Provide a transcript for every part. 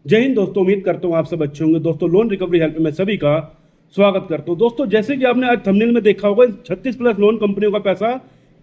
जय हिंद दोस्तों, उम्मीद करता हूँ आप सब अच्छे होंगे। दोस्तों, लोन रिकवरी हेल्प में सभी का स्वागत करता हूँ। दोस्तों, जैसे कि आपने आज थंबनेल में देखा होगा, 36 प्लस लोन कंपनियों का पैसा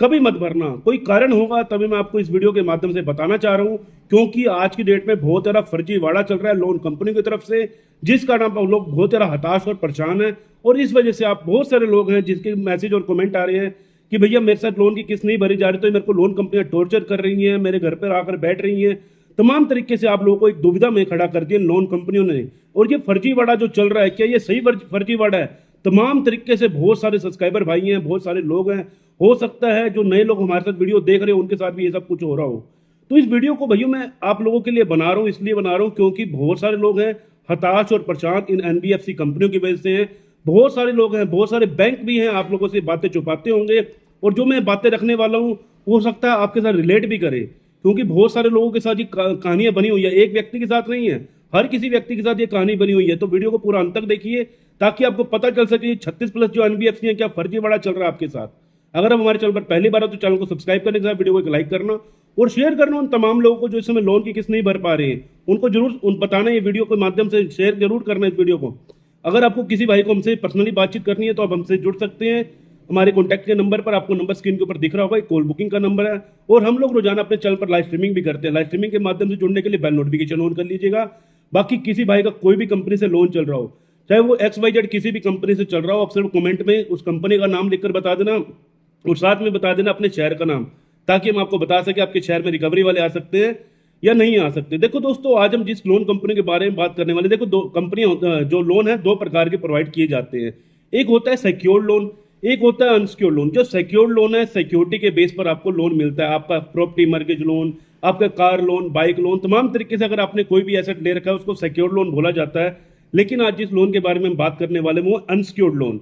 कभी मत भरना। कोई कारण होगा तभी मैं आपको इस वीडियो के माध्यम से बताना चाह रहा हूँ, क्योंकि आज की डेट में बहुत सारा फर्जीवाड़ा चल रहा है लोन कंपनी की तरफ से, जिस कारण आप लोग बहुत सारा हताश और परेशान हैं। और इस वजह से आप बहुत सारे लोग हैं जिसके मैसेज और कमेंट आ रहे हैं कि भैया मेरे साथ लोन की किस्त नहीं भरी जा रही, तो मेरे को लोन कंपनियां टॉर्चर कर रही हैं, मेरे घर पर आकर बैठ रही हैं। तमाम तरीके से आप लोगों को एक दुविधा में खड़ा कर दिया लोन कंपनियों ने। और ये फर्जीवाड़ा जो चल रहा है, क्या ये सही फर्जीवाड़ा है? तमाम तरीके से बहुत सारे सब्सक्राइबर भाई हैं, बहुत सारे लोग हैं, हो सकता है जो नए लोग हमारे साथ वीडियो देख रहे हो उनके साथ भी ये सब कुछ हो रहा हो। तो इस वीडियो को भैया मैं आप लोगों के लिए बना रहा हूँ, इसलिए बना रहा हूँ क्योंकि बहुत सारे लोग हैं हताश और परेशान इन एनबीएफसी कंपनियों की वजह से हैं। बहुत सारे लोग हैं, बहुत सारे बैंक भी हैं आप लोगों से बातें छुपाते होंगे, और जो मैं बातें रखने वाला हूँ हो सकता है आपके साथ रिलेट भी करे, क्योंकि बहुत सारे लोगों के साथ ये कहानियां बनी हुई है, एक व्यक्ति के साथ नहीं है, हर किसी व्यक्ति के साथ ये कहानी बनी हुई है। तो वीडियो को पूरा अंत तक देखिए ताकि आपको पता चल सके 36 प्लस जो एनबीएफसी है क्या फर्जीवाड़ा चल रहा है आपके साथ। अगर आप हमारे चैनल पर पहली बार हो तो चैनल को सब्सक्राइब करने के साथ वीडियो को एक लाइक करना और शेयर करना उन तमाम लोगों को जो इस समय लोन की किस्त नहीं भर पा रहे हैं, उनको जरूर बताना, ये वीडियो के माध्यम से शेयर जरूर करना इस वीडियो को। अगर आपको किसी भाई को हमसे पर्सनली बातचीत करनी है तो आप हमसे जुड़ सकते हैं हमारे कॉन्टैक्ट के नंबर पर। आपको नंबर स्क्रीन के ऊपर दिख रहा होगा, एक कॉल बुकिंग का नंबर है। और हम लोग रोजाना अपने चैनल पर लाइव स्ट्रीमिंग भी करते हैं। लाइव स्ट्रीमिंग के माध्यम से जुड़ने के लिए बेल नोटिफिकेशन ऑन कर लीजिएगा। बाकी किसी भाई का कोई भी कंपनी से लोन चल रहा हो, चाहे वो XYZ किसी भी कंपनी से चल रहा हो, आप सिर्फ कमेंट में उस कंपनी का नाम लिखकर बता देना और साथ में बता देना अपने शहर का नाम, ताकि हम आपको बता सके आपके शहर में रिकवरी वाले आ सकते हैं या नहीं आ सकते। देखो दोस्तों, आज हम जिस लोन कंपनी के बारे में बात करने वाले, देखो दो कंपनियां जो लोन है दो प्रकार के प्रोवाइड किए जाते हैं। एक होता है सिक्योर्ड लोन, एक होता है अनसिक्योर्ड लोन। जो सिक्योर्ड लोन है, सिक्योरिटी के बेस पर आपको लोन मिलता है। आपका प्रॉपर्टी मॉर्गेज लोन, आपका कार लोन, बाइक लोन, तमाम तरीके से अगर आपने कोई भी एसेट ले रखा है उसको सिक्योर्ड लोन बोला जाता है। लेकिन आज जिस लोन के बारे में हम बात करने वाले हैं वो अनसिक्योर्ड लोन।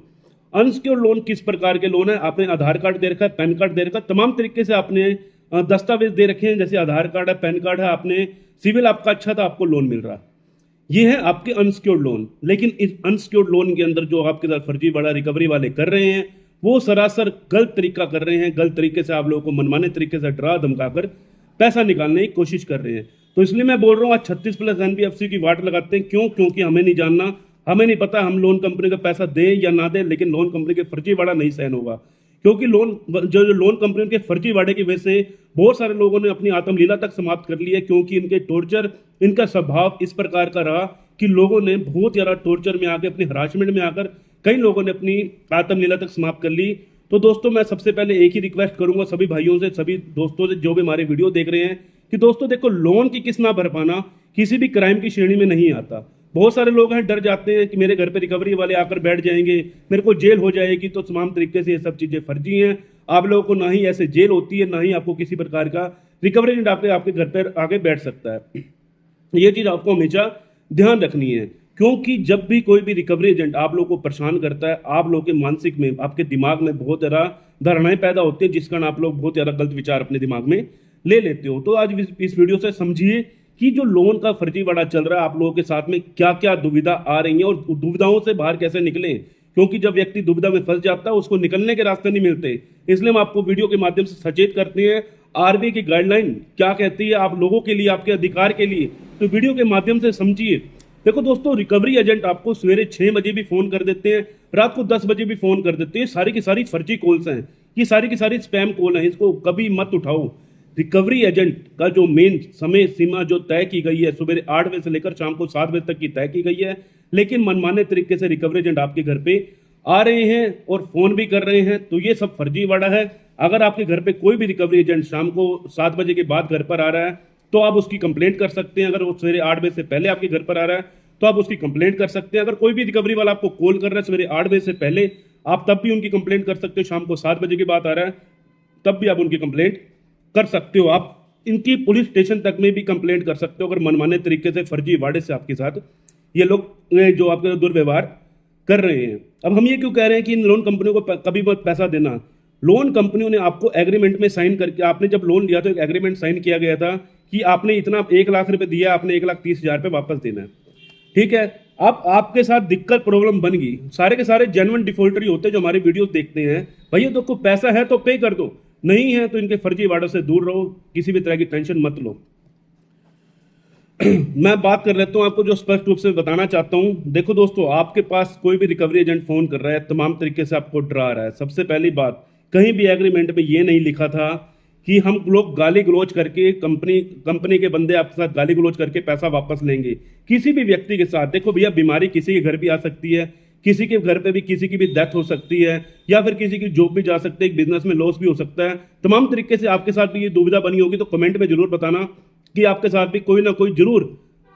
अनसिक्योर्ड लोन किस प्रकार के लोन है? आपने आधार कार्ड दे रखा है, पैन कार्ड दे रखा है, तमाम तरीके से आपने दस्तावेज दे रखे हैं, जैसे आधार कार्ड है, पैन कार्ड है, आपने सिविल आपका अच्छा था, आपको लोन मिल रहा है। ये है आपके अनसिक्योर्ड लोन। लेकिन इस अनसिक्योर्ड लोन के अंदर जो आपके साथ फर्जीवाड़ा रिकवरी वाले कर रहे हैं वो सरासर गलत तरीका कर रहे हैं। गलत तरीके से आप लोगों को मनमाने तरीके से डरा धमकाकर पैसा निकालने की कोशिश कर रहे हैं। तो इसलिए मैं बोल रहा हूँ आज 36 प्लस एनबीएफसी की वाट लगाते हैं। क्यों? क्योंकि हमें नहीं जानना, हमें नहीं पता हम लोन कंपनी का पैसा दें या ना दें, लेकिन लोन कंपनी के फर्जीवाड़ा नहीं सहन होगा। क्योंकि जो लोन कंपनियों के फर्जीवाड़े की वजह से बहुत सारे लोगों ने अपनी आत्मलीला तक समाप्त कर ली है। क्योंकि इनके टॉर्चर, इनका स्वभाव इस प्रकार का रहा कि लोगों ने बहुत ज़्यादा टॉर्चर में आकर, अपनी हरासमेंट में आकर कई लोगों ने अपनी आत्मलीला तक समाप्त कर ली। तो दोस्तों, मैं सबसे पहले एक ही रिक्वेस्ट करूंगा सभी भाइयों से, सभी दोस्तों से जो भी हमारे वीडियो देख रहे हैं, कि दोस्तों देखो, लोन की किस्त ना भर पाना किसी भी क्राइम की श्रेणी में नहीं आता। बहुत सारे लोग हैं डर जाते हैं कि मेरे घर पे रिकवरी वाले आकर बैठ जाएंगे, मेरे को जेल हो जाएगी। तो तमाम तरीके से ये सब चीज़ें फर्जी हैं। आप लोगों को ना ही ऐसे जेल होती है, ना ही आपको किसी प्रकार का रिकवरी एजेंट आपके घर पर आगे बैठ सकता है। ये चीज़ आपको हमेशा ध्यान रखनी है। क्योंकि जब भी कोई भी रिकवरी एजेंट आप लोगों को परेशान करता है, आप लोगों के मानसिक में, आपके दिमाग में बहुत ज़्यादा धारणाएं पैदा होती है, जिस कारण आप लोग बहुत ज़्यादा गलत विचार अपने दिमाग में ले लेते हो। तो आज इस वीडियो से समझिए कि जो लोन का फर्जीवाड़ा चल रहा है आप लोगों के साथ में क्या क्या दुविधा आ रही है और दुविधाओं से बाहर कैसे निकलें। क्योंकि जब व्यक्ति दुविधा में फंस जाता है उसको निकलने के रास्ते नहीं मिलते। इसलिए हम आपको वीडियो के माध्यम से सचेत करते हैं आरबीआई की गाइडलाइन क्या कहती है आप लोगों के लिए, आपके अधिकार के लिए। तो वीडियो के माध्यम से समझिए। देखो दोस्तों, रिकवरी एजेंट आपको सवेरे 6 बजे भी फोन कर देते हैं, रात को 10 बजे भी फोन कर देते हैं। सारी की सारी फर्जी कॉल्स हैं, ये सारी की सारी स्पैम कॉल हैं, इसको कभी मत उठाओ। रिकवरी एजेंट का जो मेन समय सीमा जो तय की गई है, सुबह 8 बजे से लेकर शाम को 7 बजे तक की तय की गई है। लेकिन मनमाने तरीके से रिकवरी एजेंट आपके घर पे आ रहे हैं और फोन भी कर रहे हैं, तो ये सब फर्जीवाड़ा है। अगर आपके घर पे कोई भी रिकवरी एजेंट शाम को 7 बजे के बाद घर पर आ रहा है तो आप उसकी कंप्लेंट कर सकते हैं। अगर वो सवेरे 8 बजे से पहले आपके घर पर आ रहा है तो आप उसकी कंप्लेंट कर सकते हैं। अगर कोई भी रिकवरी वाला आपको कॉल कर रहा है सवेरे 8 बजे से पहले, आप तब भी उनकी कंप्लेंट कर सकते हो। शाम को 7 बजे के बाद आ रहा है तब भी आप उनकी कंप्लेंट कर सकते हो। आप इनकी पुलिस स्टेशन तक में भी कंप्लेंट कर सकते हो अगर मनमाने तरीके से फर्जीवाड़े से आपके साथ ये लोग जो आपके दुर्व्यवहार कर रहे हैं। अब हम ये क्यों कह रहे हैं कि इन लोन कंपनियों को कभी मत पैसा देना? लोन कंपनियों ने आपको एग्रीमेंट में साइन करके, आपने जब लोन लिया तो एक एग्रीमेंट साइन किया गया था कि आपने इतना 1 लाख रुपए दिया, आपने 1,30,000 रुपये वापस देना है। ठीक है, अब आपके साथ दिक्कत प्रॉब्लम बन गई, सारे के सारे जेन्युइन डिफॉल्टर ही होते हैं जो हमारी वीडियोस देखते हैं। भैया तो कोई पैसा है तो पे कर दो, नहीं है तो इनके फर्जीवाड़ों से दूर रहो, किसी भी तरह की टेंशन मत लो। मैं बात कर लेता हूँ, आपको जो स्पष्ट रूप से बताना चाहता हूँ। देखो दोस्तों, आपके पास कोई भी रिकवरी एजेंट फोन कर रहा है, तमाम तरीके से आपको डरा रहा है। सबसे पहली बात, कहीं भी एग्रीमेंट में ये नहीं लिखा था कि हम लोग गाली गलौज करके कंपनी कंपनी के बंदे आपके साथ गाली गलौज करके पैसा वापस लेंगे। किसी भी व्यक्ति के साथ, देखो भैया, बीमारी किसी के घर भी आ सकती है, किसी के घर पे भी किसी की भी डेथ हो सकती है, या फिर किसी की जॉब भी जा सकती है, एक बिजनेस में लॉस भी हो सकता है। तमाम तरीके से आपके साथ भी ये दुविधा बनी होगी, तो कमेंट में जरूर बताना कि आपके साथ भी कोई ना कोई जरूर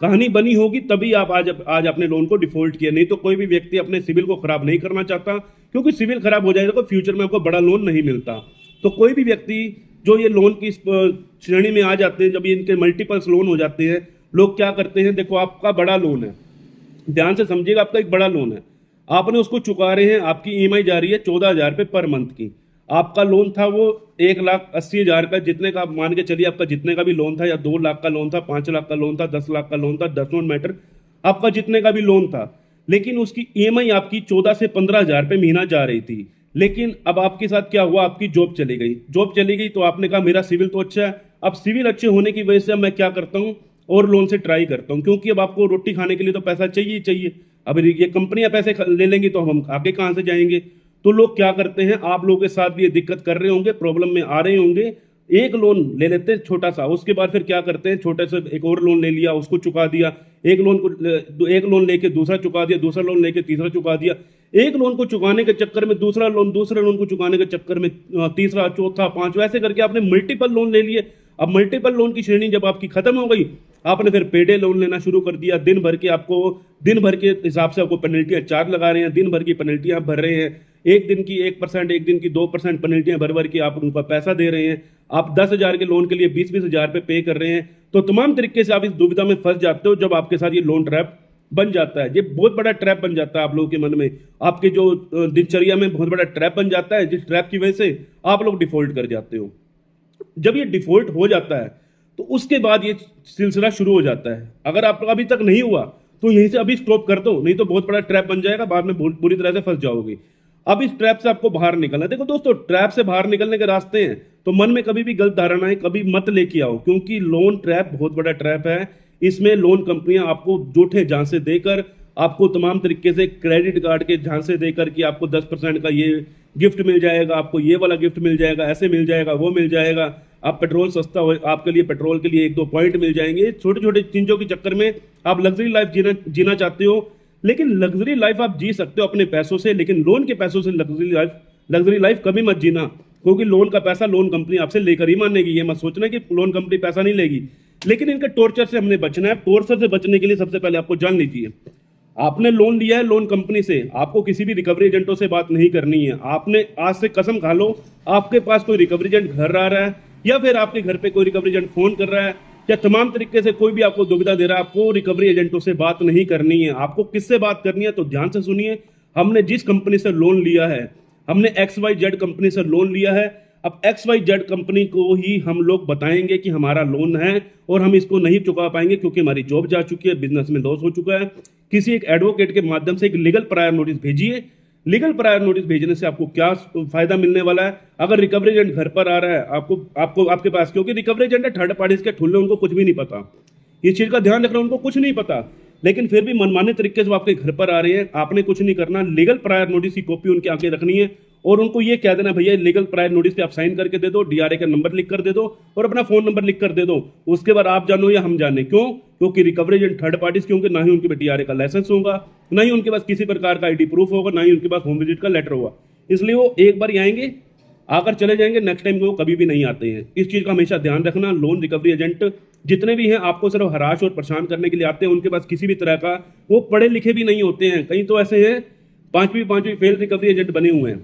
कहानी बनी होगी, तभी आप आज अपने लोन को डिफॉल्ट किया। नहीं तो कोई भी व्यक्ति अपने सिविल को खराब नहीं करना चाहता, क्योंकि सिविल खराब हो जाएगा तो फ्यूचर में आपको बड़ा लोन नहीं मिलता। तो कोई भी व्यक्ति जो ये लोन की श्रेणी में आ जाते हैं, जब ये इनके मल्टीपल्स लोन हो जाते हैं, लोग क्या करते हैं, देखो आपका बड़ा लोन है, ध्यान से समझिएगा, आपका एक बड़ा लोन है, आपने उसको चुका रहे हैं, आपकी ईएमआई जा रही है 14,000 रुपये पर मंथ की। आपका लोन था वो 1,80,000 का, जितने का मान के चलिए आपका जितने का भी लोन था, या 2 लाख का लोन था, 5 लाख का लोन था, 10 लाख का लोन था, डज नॉट मैटर, आपका जितने का भी लोन था, लेकिन उसकी ईएमआई आपकी 14 से 15,000 रुपये महीना जा रही थी। लेकिन अब आपके साथ क्या हुआ, आपकी जॉब चली गई। जॉब चली गई तो आपने कहा मेरा सिविल तो अच्छा है, अब सिविल अच्छे होने की वजह से मैं क्या करता हूँ, और लोन से ट्राई करता हूँ, क्योंकि अब आपको रोटी खाने के लिए तो पैसा चाहिए ही चाहिए। अब ये कंपनियां पैसे ले लेंगी तो हम आगे कहाँ से जाएंगे। तो लोग क्या करते हैं, आप लोगों के साथ भी ये दिक्कत कर रहे होंगे, प्रॉब्लम में आ रहे होंगे, एक लोन ले लेते हैं छोटा सा, उसके बाद फिर क्या करते हैं, छोटे से एक और लोन ले लिया, उसको चुका दिया, एक लोन लेके दूसरा चुका दिया, दूसरा लोन लेके तीसरा चुका दिया, एक लोन को चुकाने के चक्कर में दूसरा लोन को चुकाने के चक्कर में तीसरा, चौथा, पांचवा, ऐसे करके आपने मल्टीपल लोन ले लिए। अब मल्टीपल लोन की श्रेणी जब आपकी खत्म हो गई, आपने फिर पेडे लोन लेना शुरू कर दिया। दिन भर के हिसाब से आपको पेनल्टियां चार्ज लगा रहे हैं, दिन भर की पेनल्टियां भर रहे हैं, एक दिन की 1%, एक दिन की 2% पेनल्टियां भर के आप उनका पैसा दे रहे हैं। आप 10,000 के लोन के लिए 20-20 हज़ार रुपये पे कर रहे हैं। तो तमाम तरीके से आप इस दुविधा में फंस जाते हो जब आपके साथ ये लोन ट्रैप बन जाता है। ये बहुत बड़ा ट्रैप बन जाता है आप लोगों के मन में, आपके जो दिनचर्या में बहुत बड़ा ट्रैप बन जाता है, जिस ट्रैप की वजह से आप लोग डिफॉल्ट कर जाते हो। जब ये डिफॉल्ट हो जाता है तो उसके बाद ये सिलसिला शुरू हो जाता है। अगर आपका अभी तक नहीं हुआ तो यहीं से अभी स्टॉप कर दो, नहीं तो बहुत बड़ा ट्रैप बन जाएगा, बाद में बुरी तरह से फंस जाओगे। अब इस ट्रैप से आपको बाहर निकलना है। देखो दोस्तों, ट्रैप से बाहर निकलने के रास्ते हैं, तो मन में कभी भी गलत धारणाएं कभी मत लेके आओ, क्योंकि लोन ट्रैप बहुत बड़ा ट्रैप है। इसमें लोन कंपनियां आपको झूठे झांसे देकर, आपको तमाम तरीके से क्रेडिट कार्ड के झांसे देकर कि आपको 10% का ये गिफ्ट मिल जाएगा, आपको ये वाला गिफ्ट मिल जाएगा, ऐसे मिल जाएगा, वो मिल जाएगा, आप पेट्रोल सस्ता हो, आपके लिए पेट्रोल के लिए 1-2 पॉइंट मिल जाएंगे। छोटे छोटे चीजों के चक्कर में आप लग्जरी लाइफ जीना चाहते हो, लेकिन लग्जरी लाइफ आप जी सकते हो अपने पैसों से, लेकिन लोन के पैसों से लग्जरी लाइफ कभी मत जीना, क्योंकि लोन का पैसा लोन कंपनी आपसे लेकर ही मानेगी। ये मत सोचना कि लोन कंपनी पैसा नहीं लेगी, लेकिन इनके टॉर्चर से हमने बचना है। टॉर्चर से बचने के लिए सबसे पहले आपको जान लीजिए, आपने लोन लिया है लोन कंपनी से, आपको किसी भी रिकवरी एजेंटों से बात नहीं करनी है। आपने आज से कसम खा लो, आपके पास कोई रिकवरी एजेंट घर आ रहा है, या फिर आपके घर पे कोई रिकवरी एजेंट फोन कर रहा है, या तमाम तरीके से कोई भी आपको दुविधा दे रहा है, आपको रिकवरी एजेंटों से बात नहीं करनी है। आपको किससे बात करनी है, तो ध्यान से सुनिए। हमने जिस कंपनी से लोन लिया है, हमने XYZ कंपनी से लोन लिया है। अब XYZ कंपनी को ही हम लोग बताएंगे कि हमारा लोन है और हम इसको नहीं चुका पाएंगे क्योंकि हमारी जॉब जा चुकी है, बिजनेस में लॉस हो चुका है। किसी एक एडवोकेट के माध्यम से एक लीगल प्रायर नोटिस भेजिए। लीगल प्रायर नोटिस भेजने से आपको क्या फायदा मिलने वाला है? अगर रिकवरी एजेंट घर पर आ रहा है आपको आपके पास, क्योंकि रिकवरी एजेंट है थर्ड पार्टीज के ठुल्ले, उनको कुछ भी नहीं पता, इस चीज का ध्यान रखना, उनको कुछ नहीं पता, लेकिन फिर भी मनमाने तरीके से वो आपके घर पर आ रहे हैं। आपने कुछ नहीं करना, लीगल प्रायर नोटिस की कॉपी उनके आगे रखनी है और उनको ये कह देना, भैया लीगल प्रायर नोटिस पे आप साइन करके दे दो, DRA का नंबर लिख कर दे दो और अपना फोन नंबर लिख कर दे दो। उसके बाद आप जानो या हम जाने, क्यों? क्योंकि रिकवरी एजेंट थर्ड पार्टीज के होंगे, ना ही उनके पास DRA का लाइसेंस होगा, ना ही उनके पास किसी प्रकार का ID प्रूफ होगा, ना ही उनके पास होम विजिट का लेटर होगा। इसलिए वो एक बार ही आएंगे, आकर चले जाएंगे, नेक्स्ट टाइम वो कभी भी नहीं आते हैं। इस चीज का हमेशा ध्यान रखना। लोन रिकवरी एजेंट जितने भी हैं आपको सिर्फ हराश और परेशान करने के लिए आते हैं, उनके पास किसी भी तरह का, वो पढ़े लिखे भी नहीं होते हैं, कई तो ऐसे हैं 5वीं फेल रिकवरी एजेंट बने हुए हैं।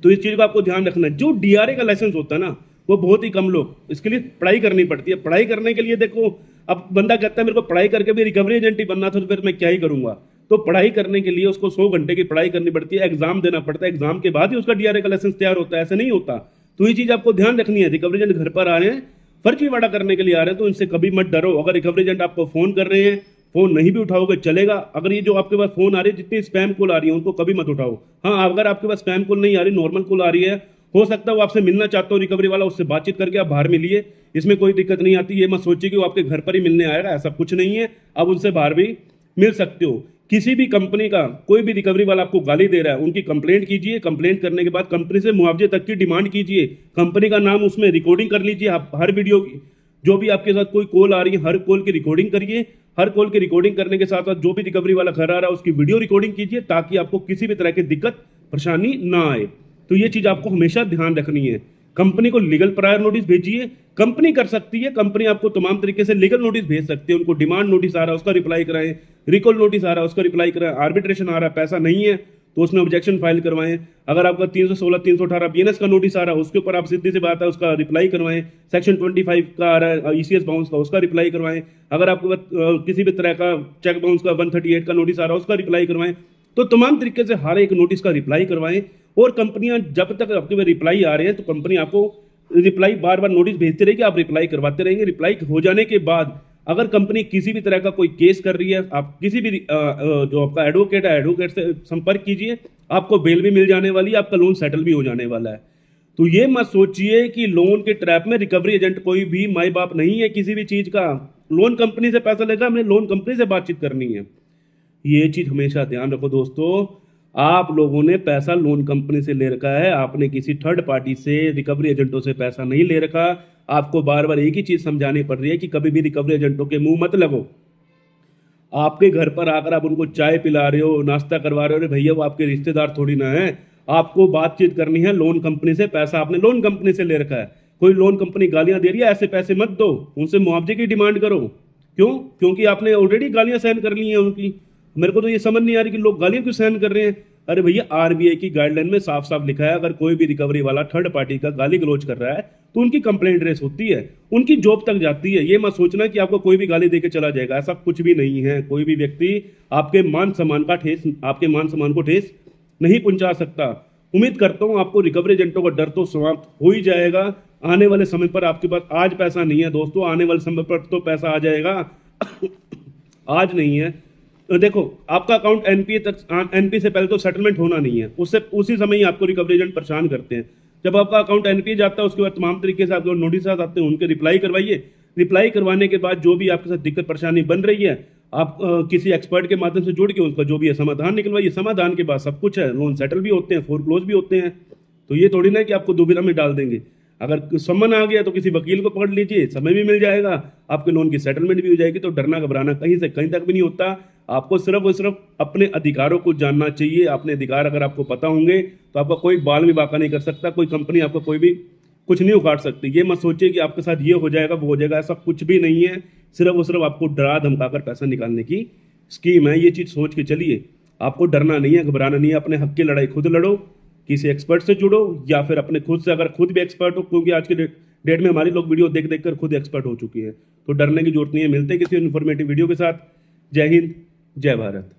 तो इस चीज का आपको ध्यान रखना है। जो DRA का लाइसेंस होता है ना, वो बहुत ही कम लोग, इसके लिए पढ़ाई करनी पड़ती है। पढ़ाई करने के लिए देखो, अब बंदा कहता है मेरे को पढ़ाई करके भी रिकवरी एजेंट ही बनना था, तो फिर मैं क्या ही करूंगा। तो पढ़ाई करने के लिए उसको 100 घंटे की पढ़ाई करनी पड़ती है, एग्जाम देना पड़ता है, एग्जाम के बाद ही उसका DRA का लाइसेंस तैयार होता है, ऐसे नहीं होता। तो ये चीज आपको ध्यान रखनी है। रिकवरी एजेंट घर पर आ रहे हैं, फर्जीवाड़ा करने के लिए आ रहे हैं, तो इनसे कभी मत डरो। अगर रिकवरी एजेंट आपको फोन कर रहे हैं, फोन नहीं भी उठाओगे चलेगा। अगर ये जो आपके पास फोन आ रही है, जितनी स्पैम कॉल आ रही है, उनको कभी मत उठाओ। हाँ, अगर आपके पास स्पैम कॉल नहीं आ रही, नॉर्मल कॉल आ रही है हो सकता है वो आपसे मिलना चाहते हो रिकवरी वाला, उससे बातचीत करके आप बाहर मिलिए, इसमें कोई दिक्कत नहीं आती। ये मत सोचिए कि वो आपके घर पर ही मिलने आएगा, ऐसा कुछ नहीं है। आप उनसे बाहर भी मिल सकते हो। किसी भी कंपनी का कोई भी रिकवरी वाला आपको गाली दे रहा है, उनकी कंप्लेंट कीजिए। कंप्लेंट करने के बाद कंपनी से मुआवजे तक की डिमांड कीजिए। कंपनी का नाम उसमें रिकॉर्डिंग कर लीजिए। आप हर वीडियो की, जो भी आपके साथ कोई कॉल आ रही है, हर कॉल की रिकॉर्डिंग करिए। हर कॉल की रिकॉर्डिंग करने के साथ साथ जो भी रिकवरी वाला घर आ रहा है उसकी वीडियो रिकॉर्डिंग कीजिए, ताकि आपको किसी भी तरह की दिक्कत परेशानी ना आए। तो ये चीज आपको हमेशा ध्यान रखनी है। कंपनी को लीगल प्रायर नोटिस भेजिए। कंपनी कर सकती है, कंपनी आपको तमाम तरीके से लीगल नोटिस भेज सकती है। उनको डिमांड नोटिस आ रहा है उसका रिप्लाई कराएं, रिकॉल नोटिस आ रहा है उसका रिप्लाई कराएं, आर्बिट्रेशन आ रहा है, पैसा नहीं है तो उसमें ऑब्जेक्शन फाइल करवाएं। अगर आपका 316 318 बीएनएस का नोटिस आ रहा है उसके ऊपर आप सीधी सी बात है उसका रिप्लाई करवाएं। सेक्शन 25 का आ रहा है ईसीएस बाउंस का, उसका रिप्लाई करवाएं। अगर आपके किसी भी तरह का चेक बाउंस का 138 का नोटिस आ रहा है उसका रिप्लाई करवाएं। तो तमाम तरीके से हर एक नोटिस का रिप्लाई करवाएं। और कंपनियां जब तक आपके में रिप्लाई आ रहे हैं तो कंपनी आपको रिप्लाई बार बार नोटिस भेजते रहेगी, आप रिप्लाई करवाते रहेंगे। रिप्लाई हो जाने के बाद अगर कंपनी किसी भी तरह का कोई केस कर रही है, आप किसी भी जो आपका एडवोकेट है, एडवोकेट से संपर्क कीजिए। आपको बेल भी मिल जाने वाली है, आपका लोन सेटल भी हो जाने वाला है। तो ये मत सोचिए कि लोन के ट्रैप में रिकवरी एजेंट कोई भी माई बाप नहीं है किसी भी चीज का। लोन कंपनी से पैसा लेगा, हमने लोन कंपनी से बातचीत करनी है। ये चीज हमेशा ध्यान रखो दोस्तों। आप लोगों ने पैसा लोन कंपनी से ले रखा है, आपने किसी थर्ड पार्टी से, रिकवरी एजेंटों से पैसा नहीं ले रखा। आपको बार बार एक ही चीज समझानी पड़ रही है कि कभी भी रिकवरी एजेंटों के मुंह मत लगो। आपके घर पर आकर आप उनको चाय पिला रहे हो, नाश्ता करवा रहे हो, अरे भैया वो आपके रिश्तेदार थोड़ी ना है। आपको बातचीत करनी है लोन कंपनी से, पैसा आपने लोन कंपनी से ले रखा है। कोई लोन कंपनी गालियां दे रही है, ऐसे पैसे मत दो, उनसे मुआवजे की डिमांड करो। क्यों? क्योंकि आपने ऑलरेडी गालियां सहन कर ली हैं उनकी। मेरे को तो ये समझ नहीं आ रही कि लोग गालियां क्यों सहन कर रहे हैं। अरे भैया आरबीआई की गाइडलाइन में साफ साफ लिखा है, अगर कोई भी रिकवरी वाला थर्ड पार्टी का गाली गलौज कर रहा है तो उनकी कंप्लेंट रेस होती है, उनकी जॉब तक जाती है। ये मत सोचना कि आपको कोई भी गाली देके चला जाएगा, ऐसा कुछ भी नहीं है। कोई भी व्यक्ति आपके मान सम्मान को ठेस नहीं पहुंचा सकता। उम्मीद करता हूं आपको रिकवरी एजेंटों का डर तो समाप्त हो ही जाएगा। आने वाले समय पर आपके पास आज पैसा नहीं है दोस्तों, आने वाले समय पर तो पैसा आ जाएगा। आज नहीं है, देखो आपका अकाउंट एनपी से पहले तो सेटलमेंट होना नहीं है, उससे उसी समय ही आपको रिकवरी एजेंट परेशान करते हैं। जब आपका अकाउंट एनपी जाता है उसके बाद तमाम तरीके से आपको नोटिस आते हैं, उनके रिप्लाई करवाइए। रिप्लाई करवाने के बाद जो भी आपके साथ दिक्कत परेशानी बन रही है, आप किसी एक्सपर्ट के माध्यम से जुड़ के उनका जो भी है समाधान निकलवाइए। समाधान के बाद सब कुछ है, लोन सेटल भी होते हैं, फोरक्लोज भी होते हैं। तो ये थोड़ी ना कि आपको दुविधा में डाल देंगे। अगर सम्मन आ गया तो किसी वकील को पकड़ लीजिए, समय भी मिल जाएगा, आपके लोन की सेटलमेंट भी हो जाएगी। तो डरना घबराना कहीं से कहीं तक भी नहीं होता। आपको सिर्फ और सिर्फ अपने अधिकारों को जानना चाहिए। अपने अधिकार अगर आपको पता होंगे तो आपका कोई बाल भी बाका नहीं कर सकता, कोई कंपनी आपको कोई भी कुछ नहीं उखाड़ सकती। ये मत सोचिए कि आपके साथ ये हो जाएगा वो हो जाएगा, ऐसा कुछ भी नहीं है। सिर्फ और सिर्फ आपको डरा धमकाकर पैसा निकालने की स्कीम है। ये चीज सोच के चलिए, आपको डरना नहीं है, घबराना नहीं है। अपने हक की लड़ाई खुद लड़ो, किसी एक्सपर्ट से जुड़ो या फिर अपने खुद से, अगर खुद भी एक्सपर्ट हो, क्योंकि आज के डेट में हमारे लोग वीडियो देख देख कर खुद एक्सपर्ट हो चुके हैं। तो डरने की जरूरत नहीं है। मिलते हैं किसी इन्फॉर्मेटिव वीडियो के साथ। जय हिंद, जय भारत।